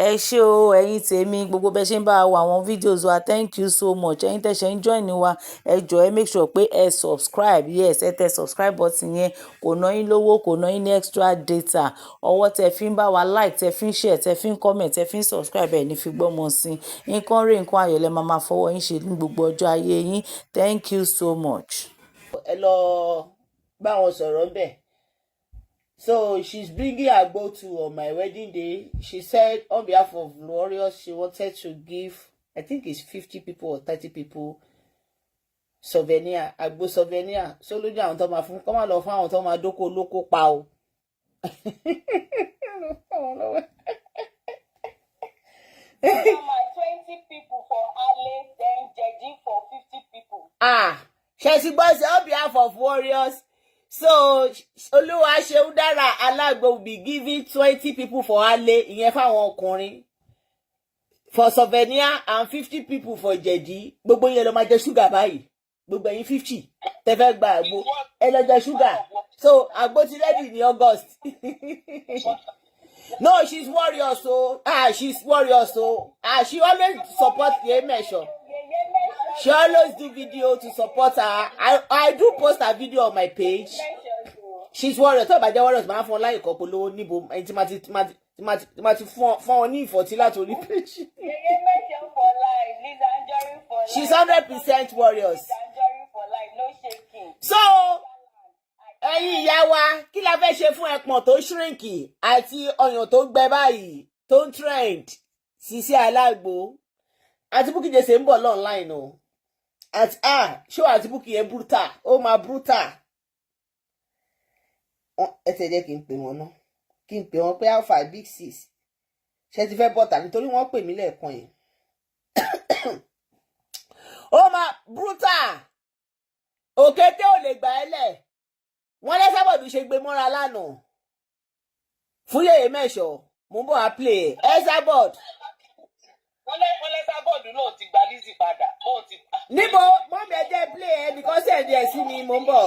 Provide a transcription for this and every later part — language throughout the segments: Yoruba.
ẹ ṣé o ẹ̀yin tèmi gbogbo bẹ ṣe ń bá wa àwọn videos wa thank you so much ẹ̀yin tẹ́ ṣe ń join wa ẹ jọ̀ọ́ ẹ make sure pé ẹ subscribe yes ẹ tẹ subscribe button yẹn kò ná yín lówó kò ná yín ní extra data ọwọ́ tẹ fi ń bá wa like tẹ fi ń share tẹ fi ń comment tẹ fi ń subscribe ẹ ní fi gbọ́mọ sí nǹkan rí nǹkan ayọ̀ lẹ máa fọwọ́ yín ṣe ní gbogbo ọjọ́ ayé yín thank you so much. ẹ lọ bá wọn sọ̀rọ̀ bẹ́ẹ̀. So she's bringing Agbo to on my wedding day. She said on behalf of Warriors, she wanted to give, I think it's 50 people or 30 people souvenir, Agbo souvenir. So lójú àwọn tó máa fún, kọ́ máa lọ fún àwọn tó máa dóko lóko pa o. My 20 people for Ale, then Jeji for 50 people. She was on behalf of Warriors. So Oluwaseudara Alagbo will be giving 20 people for Ale, ìyẹn fáwọn ọkùnrin, for souvenir, and 50 people for Jeji. Gbogbo yẹn ló máa jẹ sugar báyìí. Gbogbo yín 50. Tẹ́ fẹ́ gba àgbo. Ẹ lọ jẹ sugar. So àgbo ti ready in August. No, she's warrior so. She's warrior so. She always support the measure. She always do video to support her. I do post her video on my page. She's warrior. Tó bá jẹ́ warriors máa fún like ko polówó níbo ẹni tí ma ti fún ọ ní ìfọ̀tí láti orí page. She's 100% warriors. So ẹ̀yin ìyá wa kí la fẹ́ ṣe fún ẹpọ̀n tó shrinky àti ọyàn tó gbẹ báyìí tó ń trend Sisi Alagbo àti Bukky Jesse ń bọ̀ online o àti show àti Bukky yẹn brutal ó máa brutal ẹ tẹ̀ jẹ́ kí n pè wọ́n ná kí n pè wọ́n pé alpha big sis ṣe ti fẹ́ bọ́ta nítorí wọ́n pè mí lẹ́ẹ̀kan yẹn ó máa brutal òkété ò lè gbà ẹ́ lẹ̀ wọ́n lé sábọ̀dù ṣe gbé mọ́ra lánàá fún yèyé mẹ́ṣọ̀ mo ń bọ̀ wá play ẹ sábọ̀dù. wọ́n lé sábọ̀dù náà ti gba Lizzy padà ó ti gbà. níbo mọ́mí ẹ jẹ́ play ẹ nìkan sẹ́ẹ̀dì ẹ̀ sí mi mo ń bọ̀.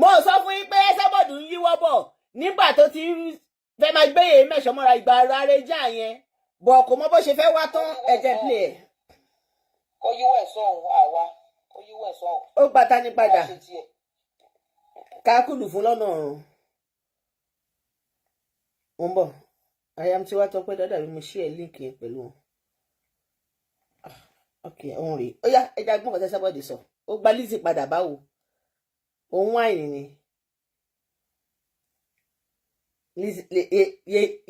mo sọ fún yín pé ẹ sábọ̀dù ń yíwọ́ bọ̀ nígbà tó ti fẹ́ máa gbé yèyé mẹ́ṣọ̀ mọ́ra ìgbà ara rẹ̀ já yẹn bọ̀ kò mọ bó ṣe fẹ́ wá tán ẹ jẹ́ play ẹ. ó yíwọ́ ẹ̀ sọ̀hún àwa ó yíwọ́ ẹ̀ sọ̀hún. ó pátá ní padà kákùlù fún lọ́nà ọ̀run mo ń bọ̀ àyà tí wàá tọpẹ́ dáadáa bí mo ṣí ẹ̀ líǹkì yẹn pẹ̀lú wọn. ok òun rèé ó yá ẹja gbọ́n kọ́tẹ́ sábọ́ọ̀dì sọ ó gba Lizzy padà báwo òun wáìnì ni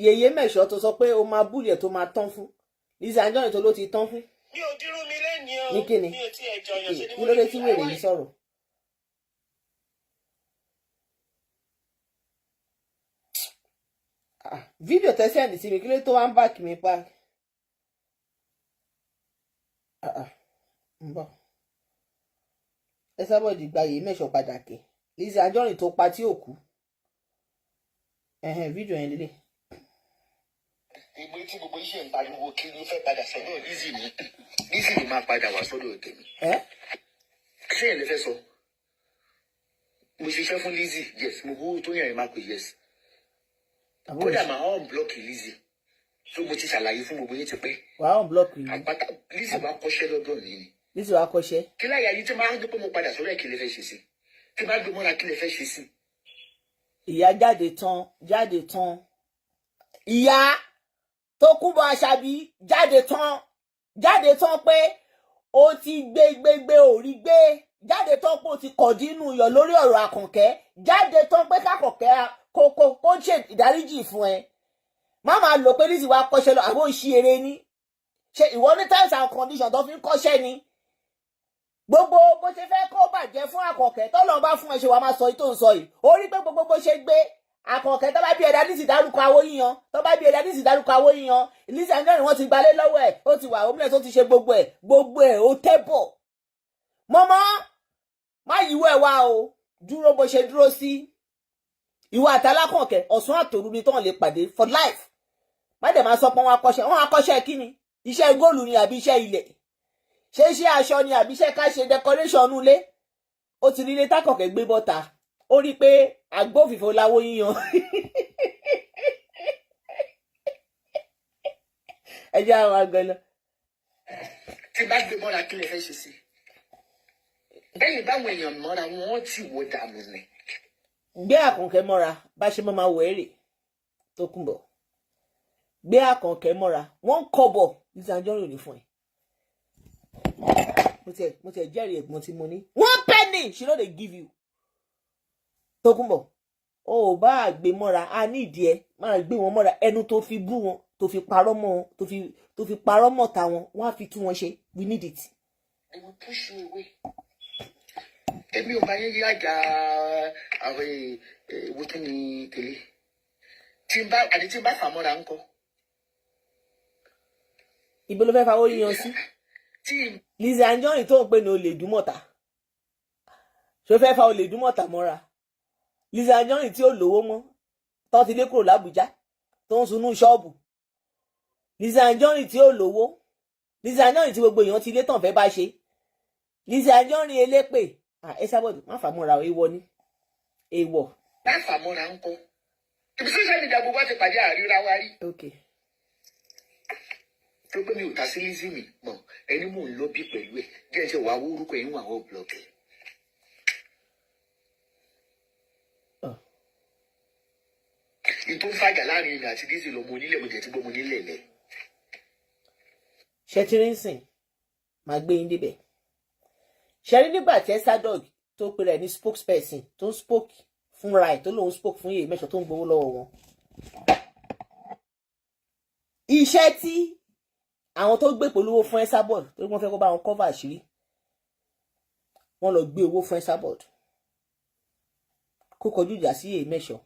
yèyé mẹ́ṣọ́ tó sọ pé ó máa búlì ẹ̀ tó máa tán fún Lizzy Anjorin tó ló ti tán fún. mi ò dírú mi lẹ́yìn o ní kíni mi ò tí ẹ̀ jọyàn ṣe ni kí ló dé tí wèrè yìí sọ̀rọ̀. Fídíò tẹ́sí ẹ̀dì sí mi kí ló tó wá ń bá kì mí pa. ń bọ̀ ẹ sábọ̀dì gba yìí mẹ́ṣọ̀ padà kẹ́ Lizzy Anjorin tó pa tí ò kú fídíò yẹn lélẹ̀. ìgbé tí gbogbo iṣẹ́ ń pariwo kí ló fẹ́ padà sọ́dọ̀ Lizzy ni Lizzy ni máa padà wá sọ́dọ̀ tèmi. ṣé ẹ̀ lè fẹ́ sọ mo ṣiṣẹ́ fún Lizzy yes mo bú tó yàn ẹ̀ máa pè yes kódà máa hàn blọọkì Lizzy tó mo ti ṣàlàyé fún gbogbo yín ti pẹ́. wà á hàn blọọkì yìí. àpáta Lizzy wá kọ́ṣẹ́ lọ́dọ̀ mi ni. Lizzy wá kọ́ṣẹ́. kí láyà yìí tí máa ń dúpọ́ mo padà sọ́dọ̀ ẹ̀ kí lè fẹ́ ṣe sí tí bá gbé mọ́ra kí lè fẹ́ ṣe sí. ìyá jáde tán ìyá tó kúbọ̀ Àṣàbí jáde tán pé ó ti gbé orí gbé jáde tán pé ó ti kọ̀dínú yọ lórí ọ̀rọ̀ Àkànkẹ́ jáde tán pé kákọ̀kẹ́ kó ṣe ìdáríjì fún ẹ má máa lò pé Lizzy wá kọ́ṣẹ́ lọ àwọn òṣì eré ní ṣe ìwọ ní terms and conditions tó fi ń kọ́ṣẹ́ ni gbogbo bó ṣe fẹ́ kó bàjẹ́ fún Àkànkẹ́ tó lọ́n bá fún ẹ ṣe wàá máa sọ yìí tó ń sọ yìí ó rí pé gbogbo bó ṣe gbé Àkànkẹ́ tó bá bí ẹ̀dá Lizzy dárúkọ awó yíyan tó bá bí ẹ̀dá Lizzy dárúkọ awó yíyan Lizzy Anjorin wọ́n ti gbalé lọ́wọ́ ẹ̀ ó ti wà homeless ó ti ṣe gbogbo ẹ̀ ó tẹ́bọ̀ mọ́mọ́ má yíwọ́ ẹ̀ wá o dúró bó ṣe dúró sí ìwà àtàlákànkẹ́ ọ̀sán àtòru ni tán lè pàdé for life má dẹ̀ máa sọ pé wọ́n akọ́ṣẹ́ kí ni iṣẹ́ góòlù ni àbí iṣẹ́ ilẹ̀ ṣé iṣẹ́ aṣọ ni àbí iṣẹ́ ká ṣe decoration nulẹ̀ ó ti rí ilé tákànkẹ́ gbé bọ́ta ó rí pé agbófinfo láwó yíyan ẹ jẹ́ àwọn àgbẹ̀ lọ. tí bá gbé mọ́ra kí lè fẹ́ ṣe sí lẹ́yìn báwọn èèyàn mọ́ra wọn ti wò dànù ni. gbé Àkànkẹ́ mọ́ra bá ṣe máa wọ èrè tó kún bọ̀ gbé Àkànkẹ́ mọ́ra wọ́n ń kọ́ bọ̀ Lizzy Anjorin ò ní fún ẹ. mo tiẹ̀ jẹ́rìí ẹ̀gbọ́n tí mo ní 1 penny she no dey give you tó kún bọ̀ o ò bá gbé mọ́ra a ní ìdí ẹ máa gbé wọn mọ́ra ẹnu tó fi bú wọn tó fi parọ́ mọ́ wọn tó fi parọ́ mọ́ ta wọn wọ́n á fi tú wọn ṣe we need it. I will push you away. Èmi ò bá yẹn yá àjà àwọn ewu tó ní tèlé tí n bá fà mọ́ra ńkọ́. ibo ló fẹ́ fa ó yíyan sí. Lizzy Anjorin tó ń pè ní olè dúmọ̀tà ṣó fẹ́ fa olè dúmọ̀tà mọ́ra. Lizzy Anjorin tí ò lówó mọ́ tó ti lé kúrò l'Ábùjá tó ń sunú ṣọ́ọ̀bù. Lizzy Anjorin tí ò lówó. Lizzy Anjorin tí gbogbo èèyàn ti lé tàn fẹ́ bá ṣe. Lizzy Anjorin elépè ẹ sábọ̀dù má fà mọ́ra èèwọ̀ ni èèwọ̀. má fà mọ́ra ńkọ́ ibi social media gbogbo àti pàdé àríra wa rí. tó pé mi ò ta sí Lizzy mi mọ̀ ẹni mò ń lọ bí pẹ̀lú ẹ̀ díẹ̀ ṣe wàá wó orúkọ yẹn wà wọ́n blọọkì. ìtò ń fàjà láàrin ìrìn àti Lizzy lọmọ onílẹ̀ mo jẹ́ tí gbọ́mọ onílẹ̀ lẹ̀. ṣẹtírínsìn máa gbé yín débẹ̀. ṣẹ́rí nígbà tí Esadog tó pe rẹ̀ ní spokesperson tó ń spoke fúnra ẹ̀ tó lóun spoke fún Yèyé Mẹ́sàn tó ń gbowó lọ́wọ́ wọn. iṣẹ́ tí àwọn tó gbé polówó fún Esabod tó wọ́n fẹ́ kó bá wọn cover àṣírí wọ́n lọ gbé owó fún Esabod kó kọjú ìjà sí Yèyé Mẹ́sàn.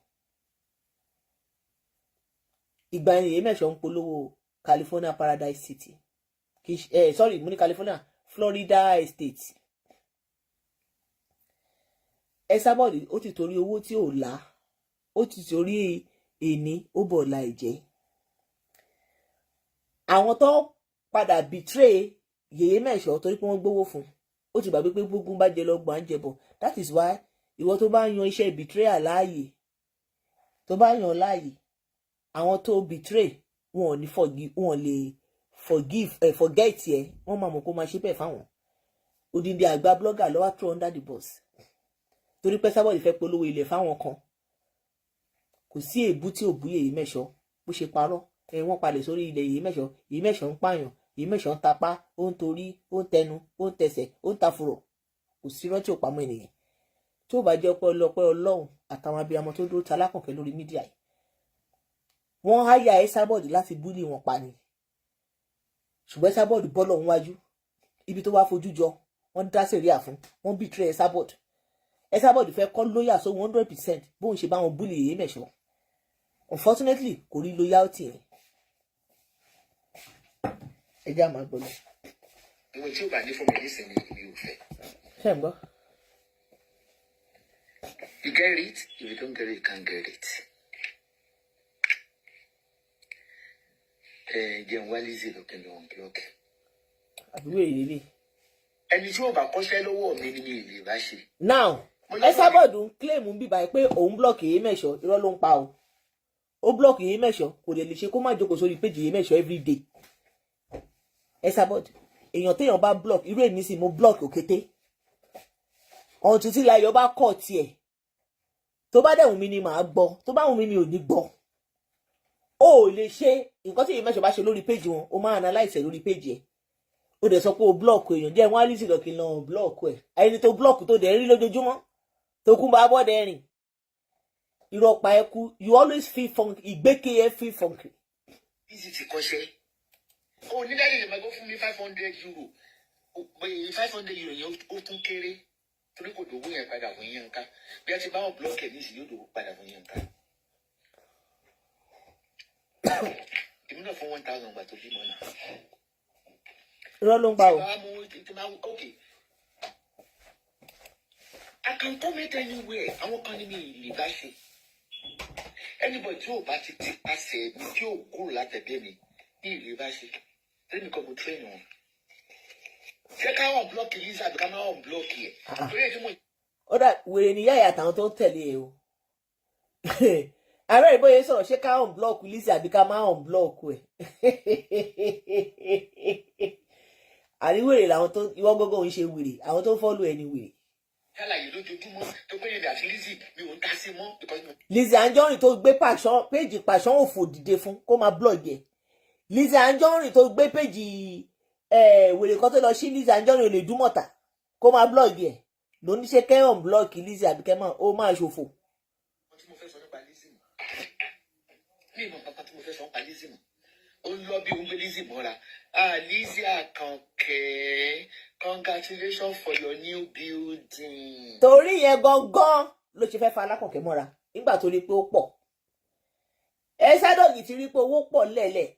ìgbà yẹn Yèyé Mẹ́sàn ń polówó California Paradise City sorry mo ní California Florida Estate. Esabod ó ti torí owó tí ò lá ó ti torí èní ó bọ̀ la ẹ̀jẹ̀. àwọn tó padà betray Yèyé Mẹ́sàn torí pé wọ́n gbówó fún ó ti gbàgbé pé gbógun bá jẹ lọ́gbọ̀n á jẹbọ. that is why ìwọ tó bá yan iṣẹ́ betrayal láàyè tó bá yan láàyè àwọn tó betray wọn ò ní wọn lè forget ẹ wọ́n máa mọ̀ kó máa ṣe bẹ́ẹ̀ fáwọn. odindi àgbà blogger ló wá throw under the bus torí pé Esabod fẹ́ polówó ilẹ̀ fáwọn kan. kò sí èébú tí ò bú Yèyé Mẹ́sàn bó ṣe parọ́ wọ́n palẹ̀ sórí ilẹ̀ Yèyé Mẹ́sàn. Yèyé Mẹ́sàn ń pààyàn Yèyé Mẹ́sàn ń tapá ó ń torí ó ń tẹnu ó ń tẹsẹ̀ ó ń tafurọ̀. kò sí rántí òpamọ́ ènìyàn tí ó bá jẹ́ ọpẹ́ Ọlọ́run àtàwọn abiyamọ tó dúró ta Alákànkẹ́ lórí mídíà yìí. wọ́n háyà Esabod láti búlì wọn pa ni ṣùgbọ́n Esabod bọ́ lọ́hún wájú ibi tó wá fojú jọ wọ́n dá sẹ̀ríà fún wọ́n betray Esabod. Esabod fẹ́ kọ́ lóyà so 100% bóun ṣe bá wọn búlì Yèyé Mẹ́sàn. unfortunately kò rí loyalty yẹn. ẹ jẹ́ àmọ́ gbọ́dọ̀. ìwọ̀n tí ó bá ní fún mi nísìnyí mi ò fẹ́. ṣé ń gbọ́. You get it, if you don't get it, you can't get it. Jẹun wá Lizzy lókè ló ń blọọkì. àbúrò ìrírí. ẹni tí ó bá kọ́ṣẹ́ lọ́wọ́ mi ni mi ì lè bá ṣe. now Esabod ń claim bíbá pé òun block Yèyé Mẹ́sàn irọ́ ló ń pa o. ó block Yèyé Mẹ́sàn kò lè ṣe kó má jókòó sórí page Yèyé Mẹ́sàn everyday. Esabod èèyàn téèyàn bá block irú èmi sì mo block Òkété ọ̀hún títí láyọ̀ bá kọ̀ tiẹ̀ tó bá dẹ̀wùn mi ni màá gbọ́ tó bá wùn mi mi ò ní gbọ́. ó lè ṣe nǹkan tí Yèyé Mẹ́sàn bá ṣe lórí page wọn ó máa analyse lórí page ẹ̀ ó dẹ̀ sọ pé o block èèyàn jẹ́ wọ́n á Lizzy lọ́kì lọ́n block ẹ̀ ẹni tó block tó dẹ̀ rí lójoojúmọ́ tó kún bá bọ́ọ̀dẹ̀ rìn irọ́ pa ẹkú you always feel funky ìgbékèé feel funky. Lizzy ti kọ́ṣẹ́ ó ní dáàdì lè máa gbọ́ fún mi €500 €500 yẹn ó tún kéré torí kò dòwó yẹn padà fún yẹn nǹkan bí a ti bá wọn blọọkì ẹ̀ nísìnyí yóò dòwó padà fún yẹn nǹkan. èmi náà fún 1000 gbà tó bímọ náà. irọ́ ló ń pa o. okay I can comment anywhere àwọn kan ní mi lè bá ṣe anybody tí ò bá ti pàṣẹ mi tí ò kúrò látẹ̀dẹ́ mi ní ìlú bá ṣe lẹ́nu kan mo train wọn. ṣé ká wọn blọọkì Lizzy àbí ká má wọn blọọkì ẹ̀. ó dà wèrè ní yáyà àtàwọn tó ń tẹ̀lé e o ààrẹ ìbóye sọ̀rọ̀ ṣé ká on block Lizzy àbí ká má on block ẹ̀ àríwèrè làwọn tó ìwọ gbogbo ń ṣe wèrè àwọn tó fọ́lù ẹni wèrè. ṣàlàyé lójoojúmọ́ tó pé èmi àti Lizzy mi ò ń dá sí mọ́. Lizzy Anjorin tó gbé péjì pàṣán òfò dìde fún kó máa blog ẹ̀. Lizzy Anjorin tó gbé péjì wèrè kan tó lọ sí Lizzy Anjorin ò lè dúmọ̀tà kó máa blog ẹ̀ ló ní ṣe kẹ́hàn blog Lizzy àbí kẹ́hàn ó máa ṣòfò. tí mo fẹ́ sọ nípa Lizzy mọ́ mi ìmọ̀ kankan tí mo fẹ́ sọ nípa Lizzy mọ́ ó ń lọ bí òun gbé Lizzy mọ́ra Lizzy Àkànkẹ́ congratulations for your new building. torí yẹn gangan ló ṣe fẹ́ fa Alákànkẹ́ mọ́ra nígbà tó rí pé ó pọ̀ ẹ sádọ̀gì ti rí pé owó pọ̀ lẹ́lẹ̀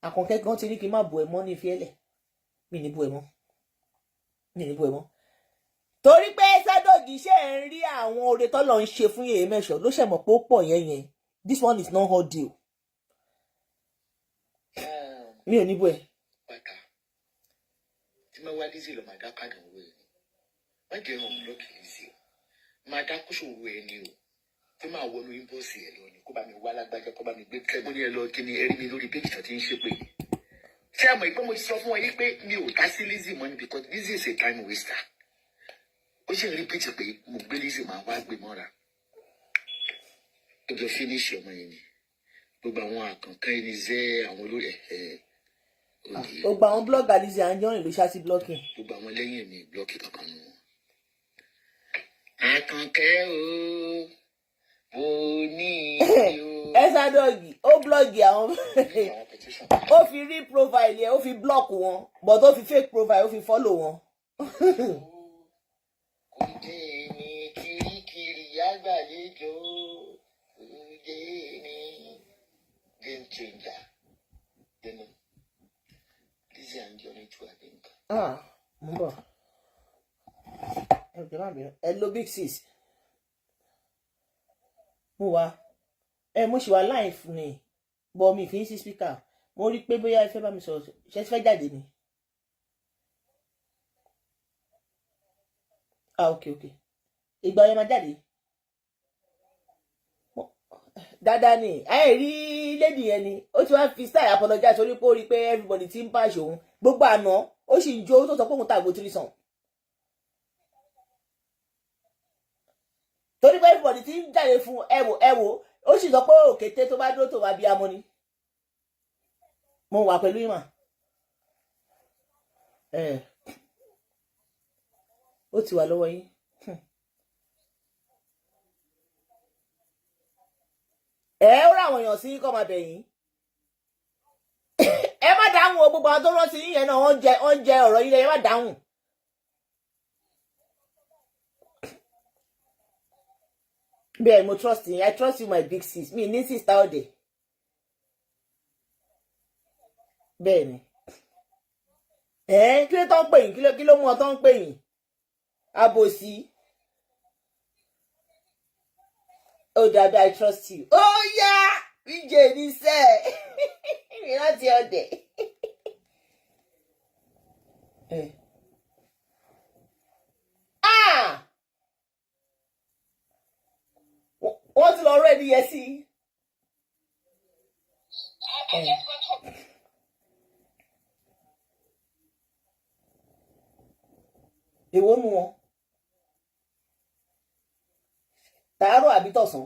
Àkànkẹ́ gan ti rí kí n má bu ẹ mọ́ ní ìfẹ́lẹ̀ mi ní bu ẹ mọ́ torí pé sádọ̀gì ṣe ń rí àwọn oore tọ́lọ̀ ń ṣe fún yèyé mẹ́sàn ló ṣẹ̀mọ̀ pé ó pọ̀ yẹn this one is not hot deal mi ò ní bu ẹ. bàtà tí máa wá Lizzy lọ máa dá kádùn owó ẹ má jẹ́ ọ̀hún lọ́kì Lizzy o máa dá kóṣò owó ẹ ní o tí máa wọnú inbox ẹ lọ ni kó bá mi wá lágbájá kó bá mi gbé kẹ́ mo ní ẹ lọ kí ni ẹ rí mi lórí péjì tó ti ń ṣe pé ṣé àmọ́ ìpé mo ti sọ fún wọn yí pé mi ò dá sí Lizzy mọ́ ni because Lizzy is a time waster ó ṣe ń rí péjì pé mo gbé Lizzy máa wá gbé mọ́ra ó jọ finish ọmọ yẹn ni gbogbo àwọn Àkànkẹ́ ẹni zẹ́ àwọn olórí gbogbo àwọn blogger Lizzy Anjorin ló ṣá sí blocking. gbogbo àwọn lẹ́yìn mi blọ́ọ̀kì kankan nù wọn. Àkànkẹ́ o mo ní o. ẹ sádọ̀gì ó blọ́ọ̀gì àwọn ó fi rí profile yẹn ó fi block wọn but ó fi fake profile ó fi follow wọn. Kùdé ni kirikiri àgbàlejò kùdé ni game changer dẹnu Lizzy Anjorin tó àdéhùn. mo ń bọ̀ ẹ jẹ́ má bẹ̀rẹ̀ ẹ lo big sis mo wá mo ṣì wá live ni bọ́ mi fi ń sí speaker mo rí pé bóyá ẹ fẹ́ bá mi sọ̀rọ̀ ṣe ti fẹ́ jáde ni. ok ìgbà yẹn máa jáde dáadáa ni ẹ rí lady yẹn ni ó ti wá fi style apologize torí pé ó rí pé everybody ti ń pàṣẹ òun gbogbo àná ó sì ń jó tó sọ pé òun tàgbó tírísàn torí pé everybody ti ń jáde fún ẹwò ó sì sọ pé òkété tó bá dúró tó wá bí amọ ni mo wà pẹ̀lú ìmọ̀ ó ti wà lọ́wọ́ yín. Ó ráwọn èèyàn sí kọ́ máa bẹ̀ yín ẹ má dáhùn o gbogbo àwọn tó rántí yín yẹn náà wọ́n jẹ ọ̀rọ̀ yín lẹ́yìn má dáhùn. bẹ́ẹ̀ mo trust yín I trust you my big sis mi ní sista ọ̀dẹ̀ bẹ́ẹ̀ ni kí ló tó ń pè yín kí ló mú ọ tó ń pè yín àbòsí. Oh, Daddy, I trust you. Oh, yeah! BJ, ni sẹ́. You're not your day. What's already, yes, see? Èwo mú wọn. Tàárọ̀ àbí tọ̀sán.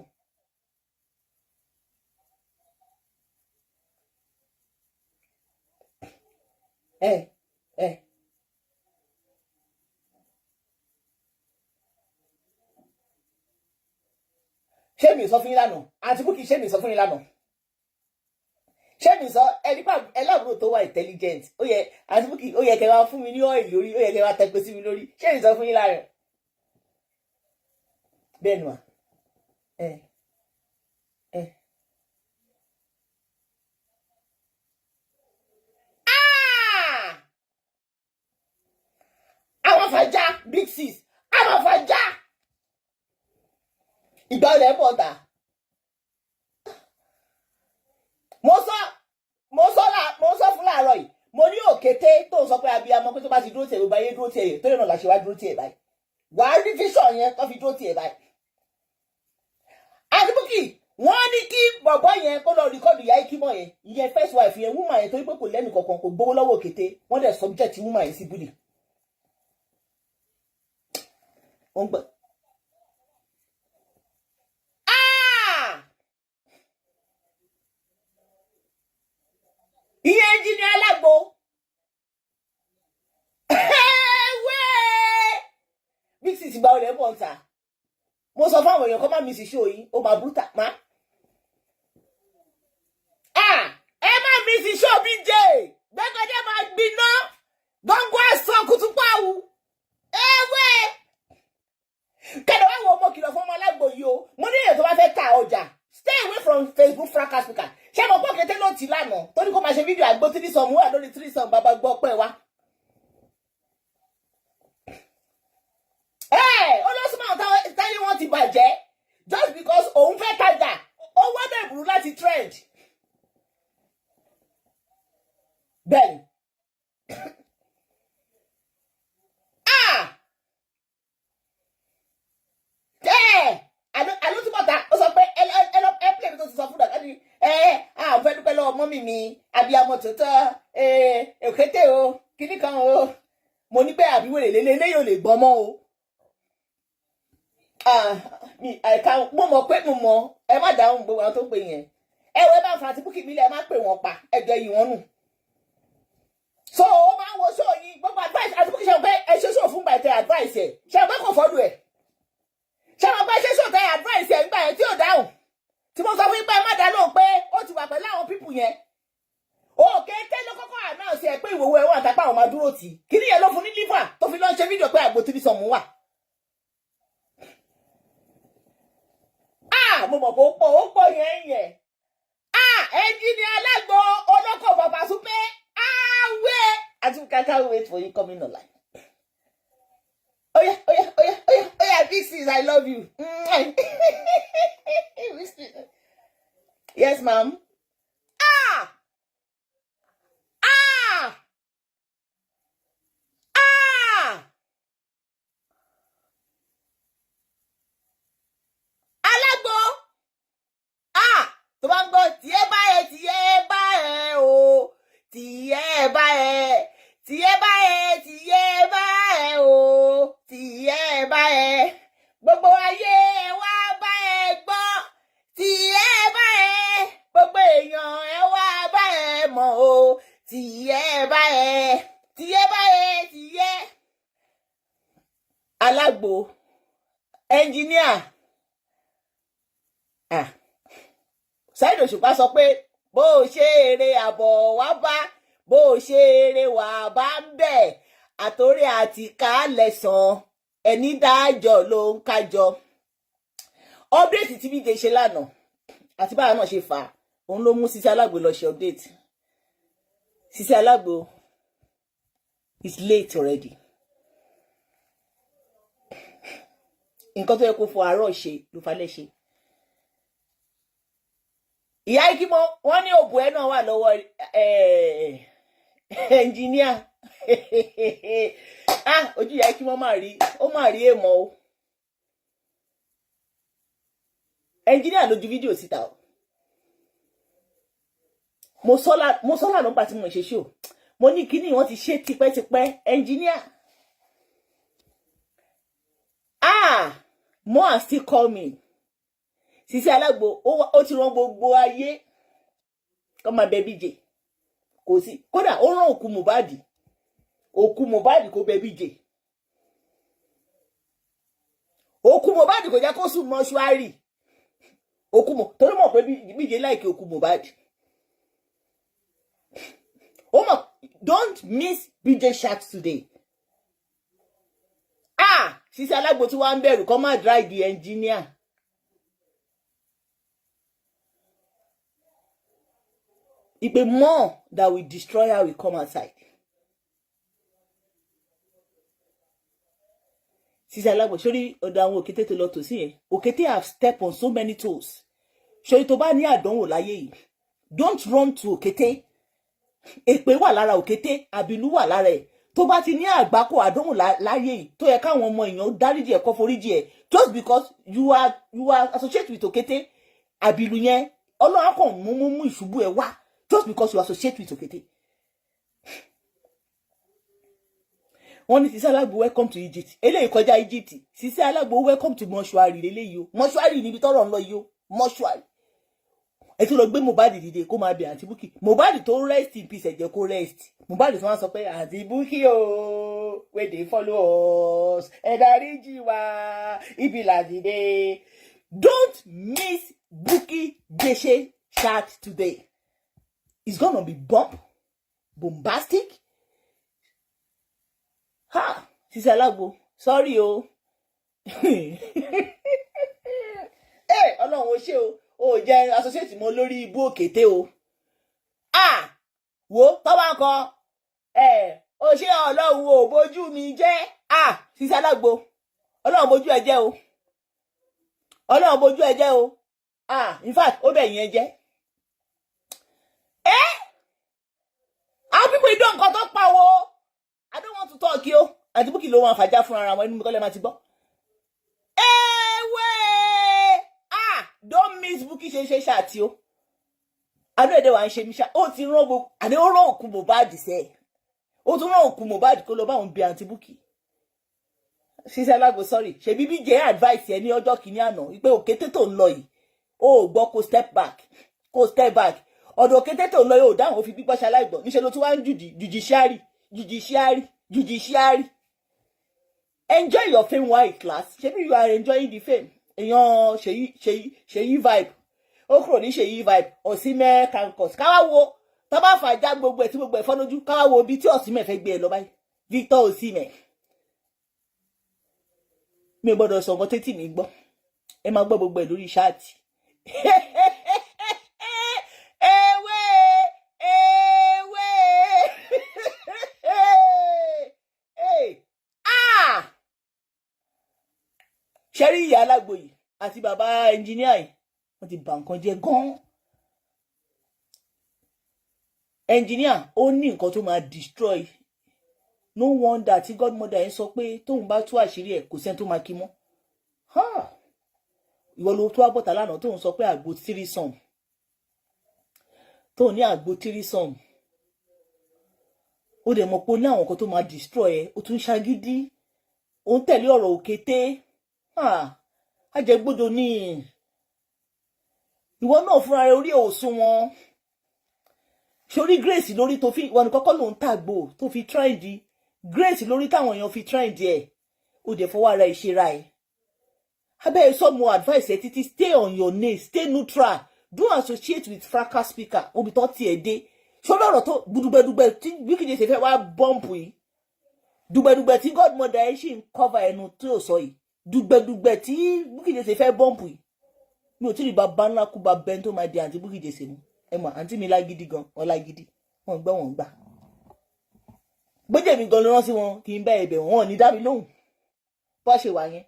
Ṣé mi sọ fún yín lánàá àǹtí Bukky ṣé mi sọ fún yín lánàá ṣé mi sọ ẹni pa ẹlọ́run tó wà intelligent ó yẹ àǹtí Bukky ó yẹ kẹ́ wá fún mi ní ọ́ìlì lórí ó yẹ kẹ́ wá tẹpẹ sí mi lórí ṣé mi sọ fún yín lánàá bẹ́ẹ̀ ni wà. Àwọn fàájà big sis àwọn fàájà ìgbà olè pọ̀ tà mo sọ fún láàárọ̀ yìí mo ní òkété tó ń sọ pé abiyamọ pé tó bá ti dúró tiẹ̀ ló bá yé dúró tiẹ̀ tó lè nà láṣẹ wá dúró tiẹ̀ báyìí wàá rí fíṣọ̀ yẹn tó fi dúró tiẹ̀ báyìí. àti Bukky wọ́n ní kí bọ̀bọ́ yẹn kó lọ rìkọ́dù ìyá Ikimọ̀ yẹn ìyẹn first wife yẹn woman yẹn torí pé kò lẹ́nu kankan kò gbowó lọ́wọ́ Òkété wọ́n dẹ̀ subject woman yẹn sí bully. wọ́n gbọ́. ìyẹn Engineer Alágbo big sis gba ọ̀rẹ́ bọ̀ ta mo sọ fún àwọn èèyàn kọ́ má mi sì ṣó yìí ó máa burúkú má. ẹ má mi sì ṣó BJ gbẹ́gbẹ́dẹ́ máa gbiná gbọ́ngbọ́n ẹ̀sán kùtùpáwù ewé kẹ́lẹ́ wá wo ọmọ kìlọ̀ fún ọmọ Alágbo yìí o mo ní èyí tó bá fẹ́ ta ọjà stay away from Facebook fracas speaker ṣé mo gbọ́ Òkété ló ti lánàá torí kó máa ṣe fídíò àgbo 3 sọ̀mù wà lórí 3 sọ̀mù bàbá gbọ́ pẹ́ wá. olóṣùmọ̀ táyé wọn ti bàjẹ́ just because òun fẹ́ tajà ó wọ́dọ̀ ìbùrú láti trend. bẹ́ẹ̀ni àlótúbọ̀tà ó sọ pé ẹ pílẹ̀ mi tó ti sọ fún dàgbà ni àwọn fẹ́ dúpẹ́ lọ́wọ́ mọ́mì mi abiyamọ tòótọ́ Òkété o kíní kan o mo ní pé àbíwèrè lélẹ́yìn ò lè gbọ́n mọ́ o. àìka mo mọ̀ pé mo mọ̀ ẹ má dáhùn gbogbo àwọn tó pè yẹn ẹ wọ ẹ bá ń fa àti Bukky mi lẹ ẹ má pè wọn pa ẹjọ yìí wọn nù. so ó máa ń wo show yìí gbogbo advice àti Bukky ṣe pé ẹ ṣe show fún gbàtẹ advice ẹ ṣe pé kò fọdù ẹ ṣe wọn pé ṣe show tẹ advice ẹ nígbà yẹn tí ò dáhùn tí mo sọ fún yín pé ẹ má dá lóhùn pé ó ti wà pẹ̀lú àwọn pípù yẹn. Òkété ló kọ́kọ́ announce ẹ pé ìwòwò ẹ wà àtàpá àwọn máa dúró tì kí ni yẹn ló fún ní liver tó fi lọ ṣe fídíò pé àgbo 3 sọ̀mù wà. mo mọ̀ pé ó pọ̀ yẹn. Engineer Alágbo olóko bàbá súpé àwẹ̀ àti can't wait for you coming online. Oya big sis I love you. Yes ma'am. tó bá ń gbọ́ tiẹ̀ bá ẹ o tiẹ̀ bá ẹ o tiẹ̀ bá ẹ gbogbo ayé wá bá ẹ gbọ́ tiẹ̀ bá ẹ gbogbo èèyàn ẹ wá bá ẹ mọ̀ o tiẹ̀ bá ẹ tiẹ̀. Alágbo engineer Saheed Òṣùpá sọ pé bó o ṣe eré àbọ̀ wá bá bó o ṣe eré wà bá ń bẹ̀ àtòrí àti kálẹ̀sán ẹni dájọ́ ló ń kájọ. update tí BJ ṣe lánàá àti báwa náà ṣe fà á òun ló mú Sisi Alágbo lọ ṣe update. Sisi Alágbo is late already. nǹkan tó yẹ kó fọ àárọ̀ ṣe ló falẹ̀ ṣe. ìyá Ikimọ̀ wọ́n ní òbò ẹ̀ náà wà lọ́wọ́ engineer. Ojú ìyá Ikimọ̀ máa rí èèmọ̀ o. engineer ló ju fídíò síta o. mo sọ́là nípa tí mo ṣe ṣó mo ní kíní wọ́n ti ṣe tipẹ́tipẹ́ engineer. More are still coming. Sisi Alágbo ó ti rán gbogbo ayé kó máa bẹ BJ kò sí kódà ó rán òkú Mohbad kó bẹ BJ. òkú Mohbad kò jẹ́ kó sùn mọ́ṣúárì torí mọ̀ pé BJ láìkí òkú Mohbad. ó mọ̀ don't miss BJ shout today. Sisi Alágbo tí wọ́n ń bẹ̀rù kó má drag the engineer. Ipe more that will destroy her will come outside. Sisi Alágbo sórí ọ̀dọ̀ àwọn Òkété tó lọ tò sí yẹn. Òkété have stepped on so many toes. Sórí tó bá ní àdánwò láyé yìí. Don't run to Òkété. Èpè wà lára Òkété, àbínú wà lára ẹ̀. tó bá ti ní àgbákò àdóhùn láyé yìí tó yẹ káwọn ọmọ èèyàn dáríjì ẹ̀ kó foríjì ẹ̀ just because you are associated with òkété àbìlú yẹn ọlọ́run kàn mú ìṣubú ẹ̀ wá just because you associate with òkété. wọ́n ní Sisi Alagbo welcome to Egypt eléyìí kọjá Egypt Sisi Alagbo welcome to mọ́ṣúárì lélẹ́yìí o mọ́ṣúárì níbi tọ́rọ̀ ń lọ yìí o mọ́ṣúárì. ẹ tún lọ gbé Mohbad dìde kó máa bẹ àǹtí Bukky Mohbad tó rest in peace ẹ jẹ́ kó rest Mohbad tó wá sọ pé àǹtí Bukky o wey dey follow us ẹ dáríjì wá ibi làdìde. Don't miss Bukky Jesse chat today. It's gonna be bombastic. Ha! Sisi Alagbo, sorry o. Ọlọ́run ó ṣe o jẹ́ associate mọ́ lórí ibú òkété o. Wo tọ́wọ́ kan ó ṣe ọlọ́run ò bójú mi jẹ́. Sisi Alagbo, ọlọ́run bójú ẹ jẹ́ o. Ọlọ́run bójú ẹ jẹ́ o. In fact, ó bẹ̀ yẹn jẹ́. Àwọn people ìdán nǹkan tó pa wo. I don't want to talk yo. Àǹtí Bukky ló wọn fàjà fún ara wọn ẹni kọ́lẹ̀ máa ti gbọ́. Don't miss Bukky ṣe ṣàtì o. Àánú èdè wa ń ṣe mí ṣá. Ó ti rán gbogbo àní ó rán òkú Mohbad sẹ́. Ó tún rán òkú Mohbad kó lọ bá òun bí àǹtí Bukky. Sisi Alagbo sorry. Ṣé bíbí jẹ́ advice ẹ ní ọjọ́ kìíní àná pé òkété tó ń lọ yìí. Ó gbọ́ kó step back. Ọ̀dọ̀ òkété tó ń lọ yìí ò dáhùn ó fi gbígbọ́ ṣaláìgbọ́. Níṣẹ́ ló tún wá ń judiciary. Enjoy your fame while in class. Maybe you are enjoying the fame. Èèyàn ṣèyí vibe. Ó kúrò ní ṣèyí vibe. Òsínmẹ́ campus. Káwá wo tó bá fàjà gbogbo ẹ̀ tí gbogbo ẹ̀ fọ́nójú. Káwá wo bí tí Òsínmẹ́ fẹ́ gbé ẹ lọ báyìí. Victor Òsínmẹ́. Mi ò gbọ́dọ̀ sọ nǹkan tẹ́tí mi gbọ́. Ẹ máa gbọ́ gbogbo ẹ̀ lórí ṣáàtì. Ṣẹ́rí Ìyá Alagbo yìí àti bàbá ẹnjìníà yìí wọ́n ti bà nǹkan jẹ́ gan-an. Ẹnjìníà ó ní nǹkan tó máa destroy. No wonder tí godmother yẹn sọ pé tóun bá tú àṣírí ẹ̀ kò sẹ́ni tó máa kí mọ́. Ìwọ ló tó àbọ̀tà lánàá tóun sọ pé àgbo tírísọ̀m. Tóun ní àgbo tírísọ̀m. Ó dẹ̀ mọ̀ pé ó ní àwọn nǹkan tó máa destroy ẹ̀ ó tún ṣagídí. Ó ń tẹ̀lé ọ̀rọ̀ òkété. Ajẹgbódo ní ìwọ náà fúnra rẹ̀ orí òsùn wọn. Sórí Grace lórí tó fi wọn kọ́kọ́ ló ń tàgbò tó fi trendy. Grace lórí táwọn èèyàn fi trendy ẹ̀. Ó dẹ̀ fọwọ́ ara ìṣera ẹ̀. Abẹ́ sọ mo advice ẹ títí stay on your lane, stay neutral. Don't associate with fracas speaker. Obi tó tiẹ̀ dé. Ṣọ́rọ̀ ọ̀rọ̀ tó dùgbẹ̀dùgbẹ̀ tí Bukky Jesse fẹ́ wá bọ́ǹpù yìí. Dùgbẹ̀dùgbẹ̀ tí godmother ẹ̀ ṣì ń cover ẹnu tí ò sọ yìí. Dùgbẹ̀dùgbẹ̀ tí Bukky Jesse fẹ́ bọ́ǹpù yìí. Mi ò tí ì bàbá ńlá kú bá bẹ́ẹ̀ tó máa di àǹtí Bukky Jesse mu. Ẹ mọ̀ àǹtí mi lágídí gan, ọlágídí. Wọ́n gbọ́ wọn gbà. Gbẹ́jẹ̀ mi gan ló rán sí wọn kí n bá ẹ̀bẹ̀ wọn ní dá mi lóhùn. Bó ṣe wà yẹn.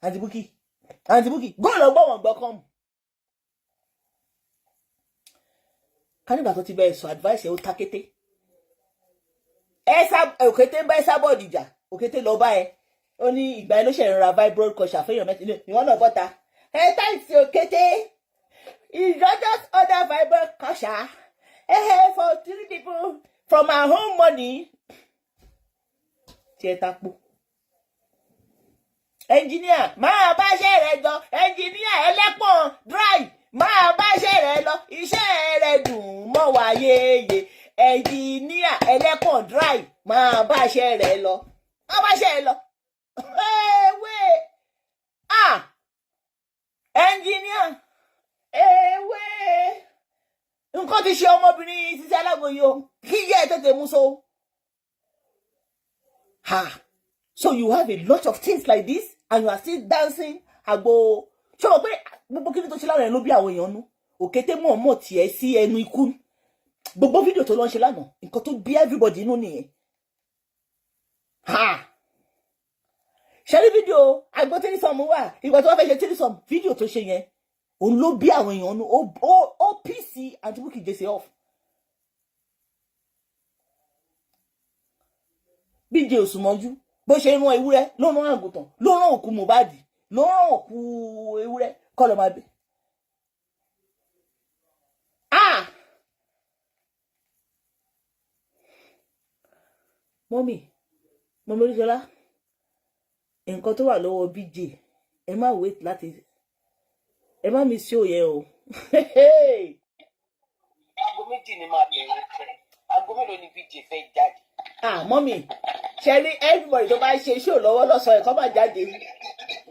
Àǹtí Bukky. Gbọ́dọ̀ gbọ́ wọn gbọ́ kọ́mù. Kánìgbà tó ti bẹ́ẹ̀ sọ advice ẹ̀ ó takété. Òkété ń bá ẹ́sà bọ́ọ̀dì jà. Òkété lọ bá ẹ. Ó ní ìgbà ẹ ló ṣe ìrora fibroid kan ṣàfihàn mẹ́tì. Ìwọ́n náà bọ́ta. Táìsì òkété. It's not just other fibroid kan ṣá. For 3 people from our home money. Tí ẹ tapo. Engineer, máa bá ṣẹ́ rẹ̀ jọ. Engineer ẹlẹ́pọ̀n dry. Máa bá ṣẹ́ rẹ̀ lọ. Iṣẹ́ rẹ̀ dùn mọ́ wa yéye. Engineer ẹlẹ́pọ̀n dry. Máa bá ṣẹ́ rẹ̀ lọ. Máa bá ṣẹ́ rẹ̀ lọ. Engineer. Nǹkan ti ṣe ọmọbìnrin Sisi Alagbo yìí o. Kí yẹ́ ẹ tètè mú so. So you have a lot of things like this and you are still dancing àgbo. Ṣé o pé gbogbo kí ni tó ṣe lára ẹ̀ ló bí àwọn èèyàn nú? Òkété mọ̀ọ́mọ̀ tiẹ̀ sí ẹnu ikú. Gbogbo fídíò tó lọ ń ṣe lánàá, nǹkan tó bí everybody inú nìyẹn. Ṣé rí fídíò àgbo tírísọ̀mù wà? Ìgbà tó wá fẹ́ ṣe tírísọ̀mù, fídíò tó ṣe yẹn, òun ló bí àwọn èèyàn nú. Ó pc àti Bukky Jesse off. BJ ò sùn mọ́jú bó ṣe rán ewúrẹ́ ló rán àgùntàn ló rán òkú Mohbad ló rán òkú ewúrẹ́ kọ́ lọ máa bẹ̀. mọ́mì Oríṣọlá nǹkan tó wà lọ́wọ́ BJ ẹ má wait láti ẹ má mi sí òye o. aago méjì ni máa bẹ̀rẹ̀ tẹ̀ aago mélòó ni BJ fẹ́ jáde. mọ́mì ṣe rí everybody tó bá ṣe show lọ́wọ́ lọ́sàn-án ẹ̀kọ́ máa jáde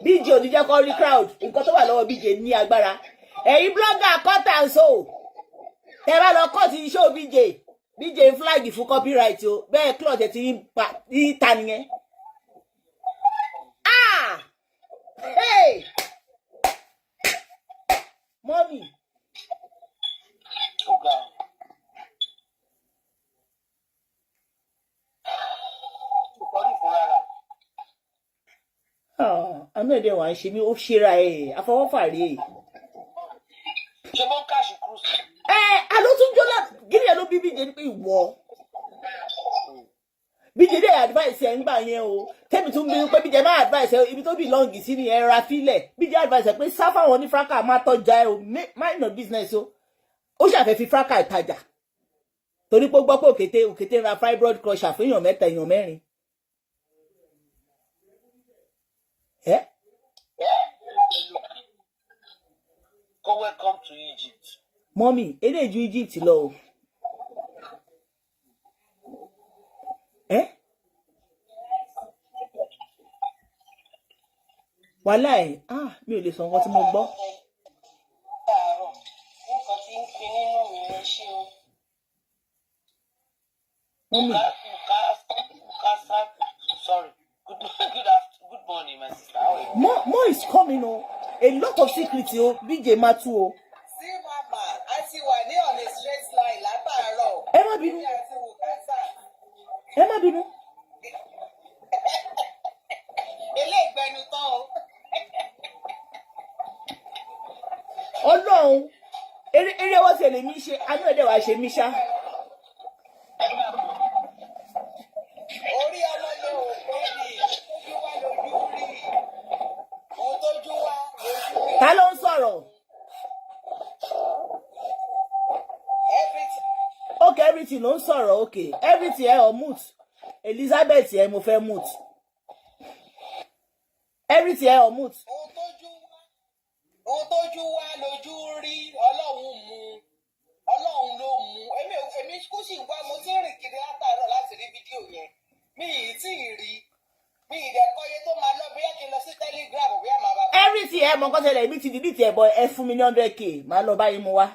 BJ ò ní jẹ́ kó rí crowd nǹkan tó wà lọ́wọ́ BJ ní agbára ẹ̀yin blogger cut and sew tẹ bá lọ cut show BJ flag fún copyright o bẹ́ẹ̀ cloth ẹ̀ ti ní ta nìyẹn. Hey! Mọ́mì. Àánú ẹ̀dẹ̀ wà ń ṣe mí ó ṣera ẹ̀ afọwọ́fàrí ẹ̀. ṣé bó ń káàṣì cruise. Alótúnjọ́lá gírí ẹ̀ ló bí BJ ní pé ìwọ. BJ dé advice ẹ̀ ń gbà yẹn o tẹ́mi tún bí pé BJ máa advice ẹ̀ ibi tó bí lọ́ǹgì sí ni ẹ̀ ra fílẹ̀ BJ advice ẹ̀ pé sá fáwọn onífrákà máa tọ́jà ẹ̀ o mind your business o ó ṣàfẹ́ fi frákà ìtajà torí pé ó gbọ́ pé òkété ra fibroid crusher fún èèyàn mẹ́ta èèyàn mẹ́rin. Go welcome to Egypt. Mọ́mì eléyìí ju Egypt lọ o. Wàhálà ẹ̀ mi ò lè sọ nǹkan tí mo gbọ́. Mọ́mì. Sorry. Good morning, my sister. How are you? More is coming o. A lot of secrets o BJ máa tú o. Sí mama, a ti wà ní on a straight line látàárọ̀. Ẹ má bínú. Ẹ má bínú. Ilé ìgbẹ́nu tán o. Ọlọ́run eré wọ́n ṣe lè mí ṣe àánú ẹ̀dẹ̀ wàá ṣe mí ṣá. Orí ọlọ́lẹ̀ ò pé ní tójú wá lójú rí. Ohun tójú wá lójú rí. Ta ló ń sọ̀rọ̀? Everything. Okay, everything ló ń sọ̀rọ̀ okay. Everything ẹ ọ̀ mute. Elizabeth ẹ mo fẹ́ mute. Everything ẹ ọ̀ mute. Ohun tójú wá lójú rí Ọlọ́run mú. Ọlọ́run ló mú. Èmi kò sì wá mo ti rìn kiri látàárọ̀ láti rí fídíò yẹn. Mi ì tí ì rí. Mi ì dẹ̀kọ́yé tó máa lọ bóyá kí n lọ sí Telegram bóyá màá bá. Everything ẹ mọ nǹkan tẹ́lẹ̀ èmi ti delete ẹ̀ bọ̀ ẹ fún mi ní 100k màá lọ báyìí mu wá.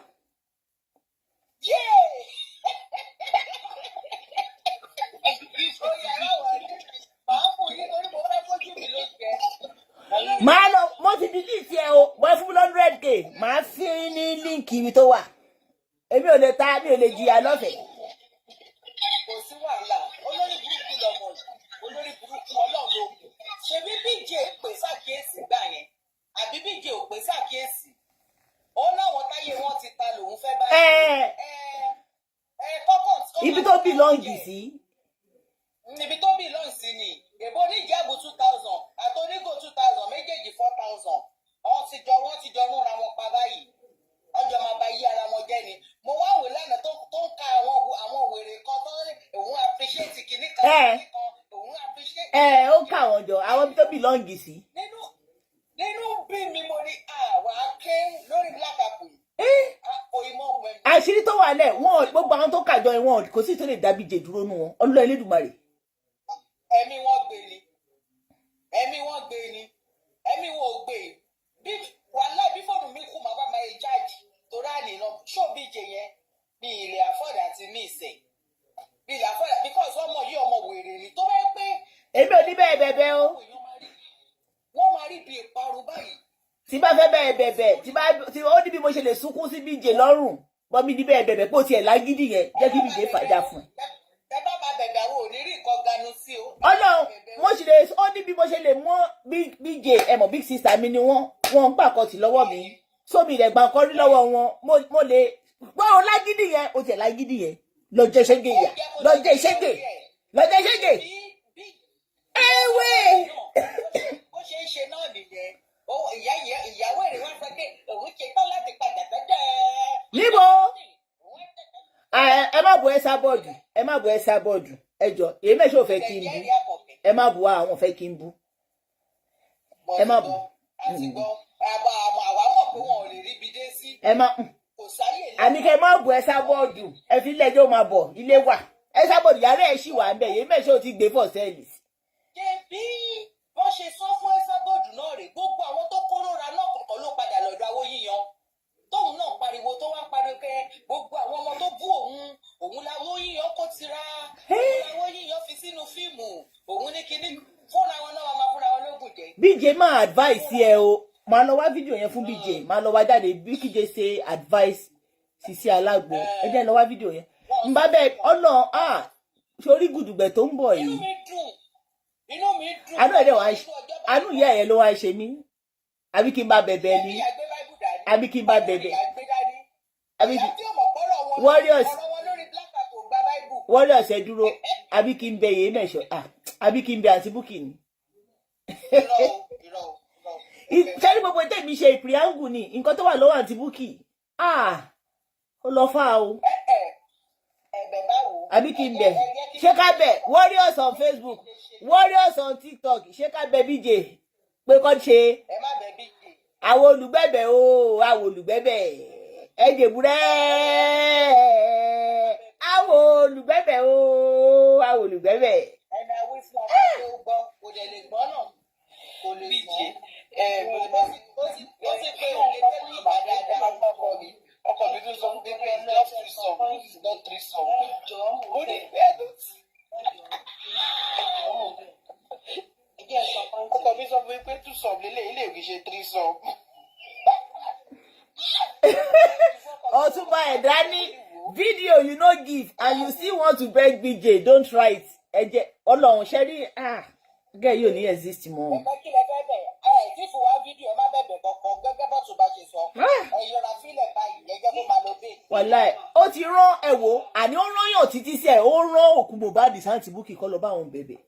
Màá lọ mo ti delete ẹ o bọ̀ ẹ fún mi ní 100k màá fi ní líǹkì ibi tó wà. Èmi ò lè ta mi ò lè jìyà lọ́fẹ̀ẹ́. Kò sí wàhálà olórí burúkú lọmọ olórí burúkú Ọlọ́run ló mú. Ṣebí BJ pè ṣàkíyèsí gbà yẹn àbí BJ ò pè ṣàkíyèsí. Ó láwọn táyé wọn ti ta lòun fẹ́ bá ibi tó belong sí. Ibi tó belong sí ni èbó oníjàbù 2000 àtọ́nígò 2000 méjèèjì 4000 wọ́n ti jọ múra wọn pa báyìí ọjọ́ máa bá yí ara wọn jẹ́ ni mo wá wò lánàá tó ń ka àwọn wèrè kan tó ń òun appreciate kìíní kan òun appreciate. Ó kà wọ́n jọ àwọn ibi tó belong sí. Nínú bí mi mo ní àwọn aké lórí black apple àṣírí tó wà lẹ̀ wọ́n gbogbo àwọn tó kàjọ wọn kò sí tó lè dá BJ dúró nù wọn Ọlọ́run Elédùmarè. Ẹ̀mí wọn gbé ni ẹ̀mí wọn ò gbé wàhálà bí fóònù mi kú màá bá máa yẹ jáàjì torí àná ṣó BJ yẹn bí ilẹ̀ àfọ̀dà àti mí ìsẹ̀ bí ilẹ̀ àfọ̀dà because ọmọ yìí ọmọ wèrè ni tó bá yẹ pé. Èmi ò ní bẹ́ẹ̀ bẹ̀bẹ̀ o. Wọ́n máa rí bí ìparun báyìí. Tí bá fẹ́ bẹ́ẹ̀ bẹ̀bẹ̀ tí ó ní bí mo ṣe lè sunkún sí BJ lọ́rùn bọ́ mi ní bẹ́ẹ̀ bẹ̀bẹ̀ pé ó tiẹ̀ lágídí yẹn jẹ́ kí BJ fàjà fún ẹ. Ẹ bá máa bẹ̀bẹ̀ àwọn ò ní rí nǹkan ganu sí o. Ọlọ́run mo ṣe lè ó ní bí mo ṣe lè mọ́ BJ ẹ̀mọ̀ big sister mi ni wọ́n ń pàkọ́tì lọ́wọ́ mi sómi ilẹ̀ gbà kọ́rí lọ́wọ́ wọn mo lè gbọ́ ọ lágídí yẹn ó tiẹ̀ lágídí yẹn lọ́jọ́ ìṣẹ́gẹ̀ ìyà lọ́jọ́ ìṣẹ́gẹ̀. Bí anyway. Bó ṣe ń ṣe náà nìyẹn. Ìyàwó èrè wá sọ pé òun ṣe tán láti padà tẹ́tẹ́. Níbo? Ẹ má bu ẹsà bọ́ọ̀dù. Ẹ má bu ẹsà bọ́ọ̀dù. Ẹ jọ, èyí mẹ́sàn ò fẹ́ kí n bú. Ẹ má bu àwọn fẹ́ kí n bú. Ẹ má bu. Àti gbọ́, àwa mọ̀ pé wọn ò lè rí ibi dé sí. Ẹ má. Àníkẹ́ má bu ẹsà bọ́ọ̀dù. Ẹ fi ilé ẹjọ́ máa bọ̀, ilé wà. Ẹsà bọ́ọ̀dù yàrá ẹ̀ ṣì wà ń bẹ̀, èyí mẹ́sàn ò ti gbé fọ̀ sẹ́ẹ̀lì. Ṣé bí wọ́n ṣe sọ fún ẹsà bọ́ọ̀dù náà rè, gbogbo àwọn tó kórora náà kọ̀ọ̀kan ló padà lọ́dọ̀ Awó yíyan. Tóun náà pariwo tó wá pariwo pé gbogbo àwọn ọmọ tó bú òun làwọn yíyan kó tira, òun làwọn yíyan fi sínú fíìmù, òun ní kinní fúnra wọn náà máa fúnra wọn lóògùn jẹ. BJ máa advice ẹ o, máa lọ wá fídíò yẹn fún BJ, máa lọ wá jáde bí BJ ṣe advice Sisi Alágbo, ẹ jẹ́ lọ wá fídíò yẹn. N bá bẹ́ẹ̀ ọ̀nà sórí gùdùgbẹ̀ tó ń bọ̀ yìí. Inú mi dùn. Àánú ìyá ẹ̀ ló wá ṣe mí. Àbí kí n bá bẹ̀bẹ̀ ni. Àbí kí n bá bẹ̀bẹ̀. Àbí kí Warriors ẹ dúró. Àbí kí n bẹ yèé mẹ́ṣọ́. Àbí kí n bẹ àti Búkì ni. Ṣé ní gbogbo tèmi ṣe ìpìrìángù ni nǹkan tó wà lọ́wọ́ àti Búkì? Ó lọ fà o. Àbí kí n bẹ. Ṣé ká bẹ Warriors on Facebook, Warriors on TikTok, ṣé ká bẹ BJ pé kọ́ ṣe. Ẹ má bẹ BJ. Àwọn olùgbẹ̀bẹ̀ o, àwọn olùgbẹ̀bẹ̀. Ẹ jèbúrẹ́. Àwọn olùgbẹ̀bẹ̀ o, àwọn olùgbẹ̀bẹ̀. Ẹni àwọn ìfúnná tó gbọ́ kò lè gbọ́ náà. Kò lè gbọ́. Ó sì pé òun lè fẹ́ ní ìbàdàn ọkọ mi. Ọkọ mi tún sọ fún pé it's not threesome, it's not threesome. Ó lè fẹ́ dùtì. Ọkọ mi sọ fún mi pé two-some lélẹ̀ ilé ìwé ṣe threesome. Ọ̀túnba ẹ̀dá ní video you no give and you still want to beg BJ, don't try it. Ẹ jẹ́ Ọlọ́run ṣe rí gẹ́ yóò ní exist mọ́. Ẹgbẹ́ kí lẹ fẹ́ bẹ̀? Tí fún wa fídíò ẹ má bẹ̀bẹ̀ kankan gẹ́gẹ́ bọ́ tó bá ṣe sọ. Ẹ̀yọ́ra fílẹ̀ báyìí ẹ jẹ́ kó máa lọ bẹ́ẹ̀. Wàláì ó ti rán ẹ̀wò àní ó rán yàn títí sí ẹ̀ ó rán òkú Mohbad sáǹtì Búkì kọ́ lọ bá àwọn bẹ̀bẹ̀.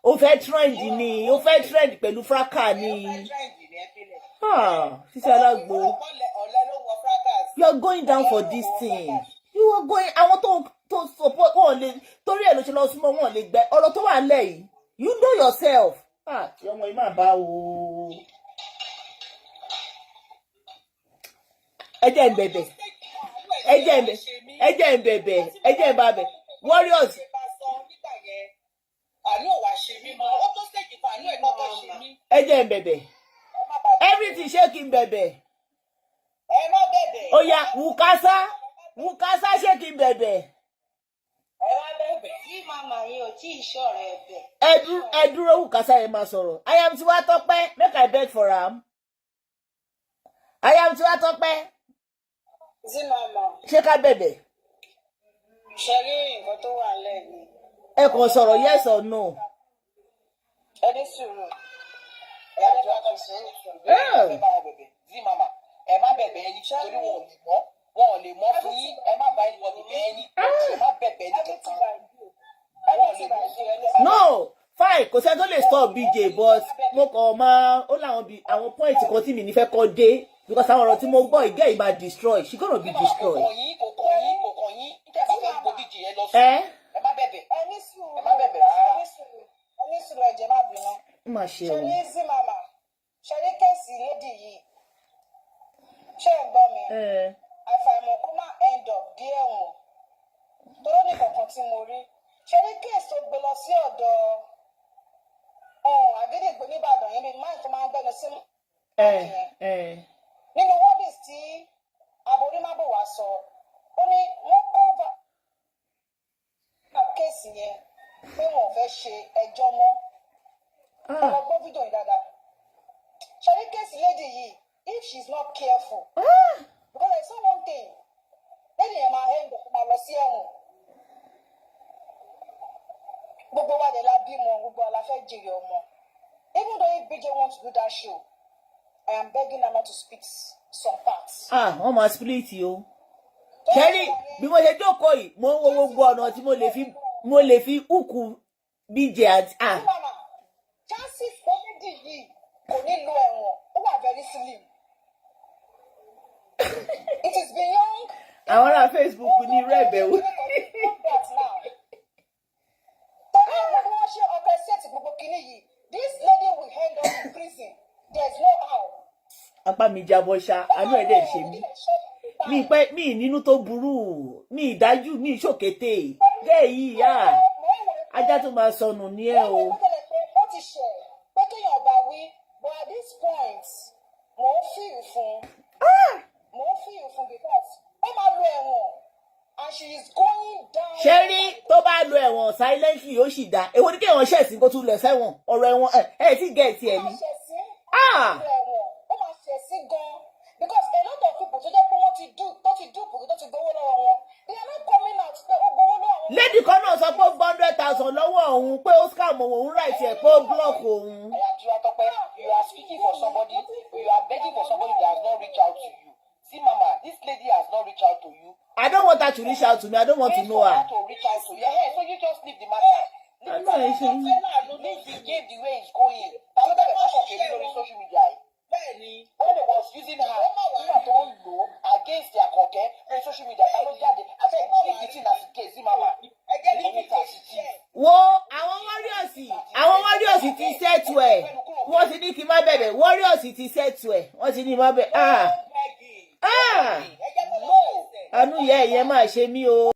Ó fẹ́ trend ni, ó fẹ́ trend pẹ̀lú fraka ni. Sisi Alágbo, you are going down for this thing. You are going. Àwọn tó support wọn lè torí ẹ̀ ló ṣe lọ súnmọ́ wọn lè gbẹ ọ̀rọ̀ tó wà nílẹ̀ yìí. You know yourself. Ọmọ yìí máa bá o. Ẹ jẹ́ ń bẹ̀bẹ̀. Ẹ jẹ́ ń bẹ̀bẹ̀. Ẹ jẹ́ ń bá bẹ̀. Warriors. Ẹ jẹ́ ń bẹ̀bẹ̀. Everything ṣé kí n bẹ̀bẹ̀. Ẹ má bẹ̀bẹ̀. Ó yá Wùkásá ṣé kí n bẹ̀bẹ̀. Ẹ má bẹ̀bẹ̀. Tí màmá yín ò tí ì ṣọ̀rẹ́ ẹ̀bẹ̀. Ẹ dúró Wùkásá yẹn máa sọ̀rọ̀. I am Tiwatope, make I beg for am. I am Tiwatope. Tí màmá. Ṣé ká bẹ̀bẹ̀? Ṣé rí nǹkan tó wà lẹ́yìn? Ẹ kàn sọ̀rọ̀ yes or no. Ẹ ní sùúrù. Ẹ má bẹ̀bẹ̀. Tí màmá. Ẹ má bẹ̀bẹ̀ ẹni torí wọn ò lè mọ̀ fún yín. Ẹ má bá ẹni wọ̀n bẹ̀bẹ̀ ẹni. Ẹ má bẹ̀bẹ̀ ẹni kankan. No, fine, kò sẹ́ni tó lè stop BJ but mo kàn máa ó láwọn bí àwọn point kan tí mi ní fẹ́ kọ́ dé because àwọn ọ̀rọ̀ tí mo gbọ́ ìgẹ́ yìí máa destroy, she gonna be destroyed. Kò kàn yín. Nígbà tí wọ́n gbọ́ BJ yẹn lọ sí. Ẹ má bẹ̀bẹ̀. Ẹ ní bẹ̀bẹ̀ rárá. Ẹ ní sùúrù ẹ̀jẹ̀ má bínú. Ó mà ṣe o. Ṣé ní sí màmá? Ṣé ní kéèsì lédì yìí? Ṣé ń gbọ́ mi? Àfàìmọ̀ kó má end up dé ẹ̀wọ̀n. Toró ní kankan tí mo rí. Ṣé ní kéèsì tó gbé lọ sí ọ̀dọ̀ Àgídìgbò nìbàdàn yẹn bí máì tó máa ń gbẹ́nu sí nínú wọ́dìs tí aborímábò wá sọ ó ní wọ́n kọ́ kéèsì yẹn pé wọn ò fẹ́ ṣe ẹjọ́ mọ́ ọ̀rọ̀ gbọ́ fídíò yìí dáadáa. Ṣé ní kéèsì lédì yìí if she is not careful because I saw one thing lẹ́yìn yẹn máa end up máa lọ sí ẹ̀wọ̀n. Gbogbo wa dẹ̀ la bímọ, gbogbo wa la fẹ́ jèrè ọmọ. Even though if BJ wants to do that show, I am begging her not to split some parts. Wọ́n máa split o. Kẹ́rí bí mo ṣe jókòó yìí, mo ń wo gbogbo ọ̀nà tí mo lè fi mo lè fi húkù bíjẹ àti chances comedy yìí kò ní lo ẹ̀wọ̀n ó wà very slim. It is beyond. àwọn ará Facebook ní irú ẹ̀bẹ̀ wò. Tọ́lá ìlú bí wọ́n ṣe orchestrate gbogbo kínní yìí, this lady will end up in prison. There is no how. apá mi jábọ́ ṣá àánú ẹ̀ dẹ̀ ṣe mí mi nínú tó burú mi ìdájú mi ìṣòkété bẹ́ẹ̀ yìí yá ajá tó máa sọnù ní ẹ o. Ó ti ṣe pé kéèyàn bá wí but at this point mò ń feel fún because ó máa lo ẹ̀wọ̀n and she is going down. ṣé rí tó bá lo ẹ̀wọ̀n silently ó sì dá èwo ní kéèyàn ṣẹ̀sìn kó tún lọ sẹ́wọ̀n ọ̀rọ̀ ẹ̀wọ̀n ẹ̀ tí gẹ̀ẹ́tì ẹ̀ ní. Ó máa ṣẹ̀sìn gan because a lot of people tó jẹ́ pé wọ́n ti dùpù tó ti gbowó lọ́wọ́ wọn they are not coming out pé ó gbowó lọ́wọ́ wọn. lady kan náà sọ pé ó gbọ́ 100,000 lọ́wọ́ òun pé ó scam òun right ẹ̀ pé ó block òun. You are speaking for somebody, you are begging for somebody that has not reached out to you. See, Mama, this lady has not reached out to you. I don't want her to reach out to me. I don't want to know her. To reach out to you. Yeah, so you just leave the matter. I know it's him. Leave the game the way it's going. When they was using her, you don't know against their content on social media. I beg, leave the thing as it is, see, Mama. Wo àwọn warriors ti settle ẹ̀ wọ́n ti ní kí n má bẹ̀bẹ̀ warriors ti settle ẹ̀ wọ́n ti ní má bẹ̀ àánú yẹ ẹ̀yẹ máa ṣe mí o.